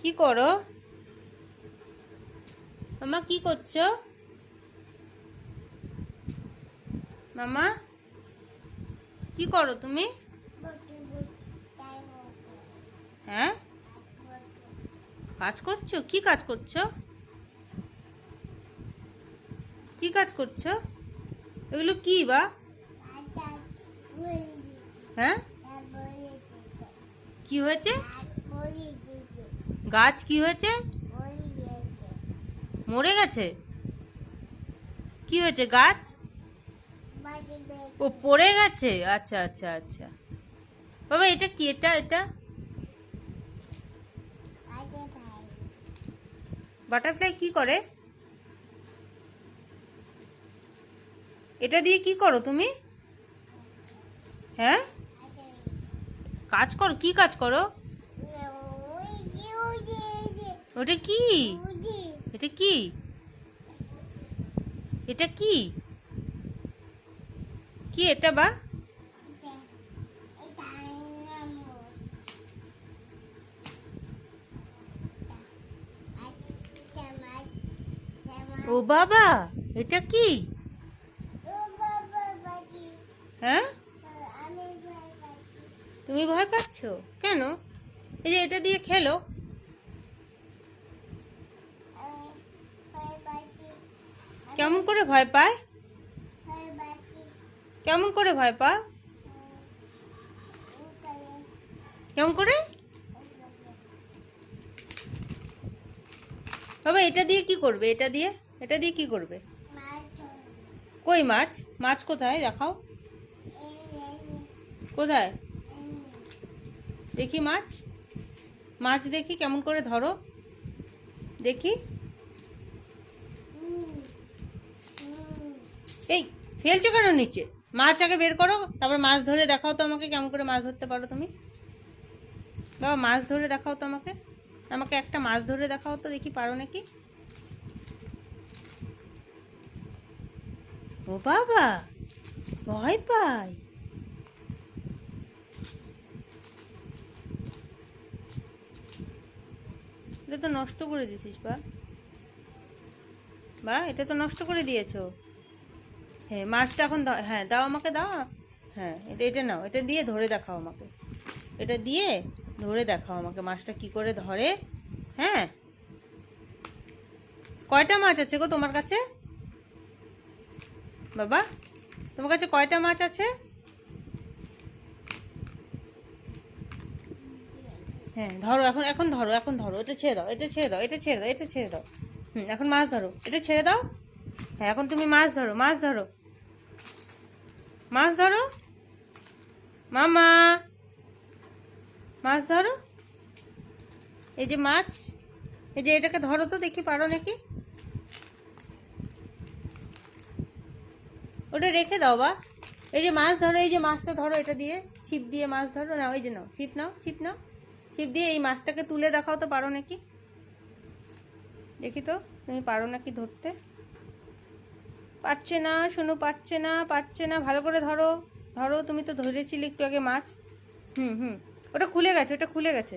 কি করো মামা? কি করছো মামা? কি করো তুমি? হ্যাঁ, কাজ করছো? কি কাজ করছো? কি কাজ করছো? এগুলো কি বা? হ্যাঁ, কি হয়েছে? গাছ কি হয়েছে? মরে গেছে? কি হয়েছে গাছ? ও পড়ে গেছে। আচ্ছা আচ্ছা আচ্ছা। বাবা এটা কি? এটা এটা বাটারফ্লাই কি করে? এটা দিয়ে কি করো তুমি? হ্যাঁ, কাজ করো? কি কাজ করো? ওটা কি? এটা কি? এটা কি? কি এটা বা? ও বাবা, এটা কি? হ্যাঁ, তুমি ভয় পাচ্ছ কেন? এই যে এটা দিয়ে খেলো। কেমন করে ভয় পায়? কেমন করে ভয় পা? কেমন করে? বাবা এটা দিয়ে কি করবে? এটা দিয়ে কি করবে? কই মাছ? মাছ কোথায় দেখাও? কোথায় দেখি মাছ? মাছ দেখি, কেমন করে ধরো দেখি। এই ফেলছো কেন নিচে? মাছ আগে বের করো, তারপর মাছ ধরে দেখাও তো আমাকে, কেমন করে মাছ ধরতে পারো তুমি। বাবা মাছ ধরে দেখাও তো আমাকে। আমাকে একটা মাছ ধরে দেখাও তো দেখি, পারো নাকি। ও বাবা, ভয় পাই। এটা তো নষ্ট করে দিছিস বা। বা এটা তো নষ্ট করে দিয়েছো। হ্যাঁ মাছটা এখন দাও। হ্যাঁ দাও, আমাকে দাও। হ্যাঁ এটা এটা নাও, এটা দিয়ে ধরে দেখাও আমাকে। এটা দিয়ে ধরে দেখাও আমাকে মাছটা কি করে ধরে। হ্যাঁ, কয়টা মাছ আছে গো তোমার কাছে বাবা? তোমার কাছে কয়টা মাছ আছে? হ্যাঁ ধরো, এখন এখন ধরো, এখন ধরো। এটা ছেড়ে দাও, এটা ছেড়ে দাও, এটা ছেড়ে দাও, এটা ছেড়ে দাও। এখন মাছ ধরো, এটা ছেড়ে দাও। হ্যাঁ এখন তুমি মাছ ধরো, মাছ ধরো, মাছ ধরো মামা, মাছ ধরো। এই যে মাছ, এই যে এটাকে ধরো তো দেখি, পারো নাকি। ওটা রেখে দাও বা। এই যে মাছ ধরো, এই যে মাছটা ধরো, এটা দিয়ে ছিপ দিয়ে মাছ ধরো। নাও এই যে নাও, ছিপ নাও, ছিপ নাও। ছিপ দিয়ে এই মাছটাকে তুলে দেখাও তো, পারো নাকি দেখি তো, তুমি পারো নাকি ধরতে। পাচ্ছে না শোনো, পাচ্ছে না, পাচ্ছে না। ভালো করে ধরো, ধরো। তুমি তো ধরেছিলে একটু আগে মাছ। হুম হুম, ওটা খুলে গেছে, ওটা খুলে গেছে।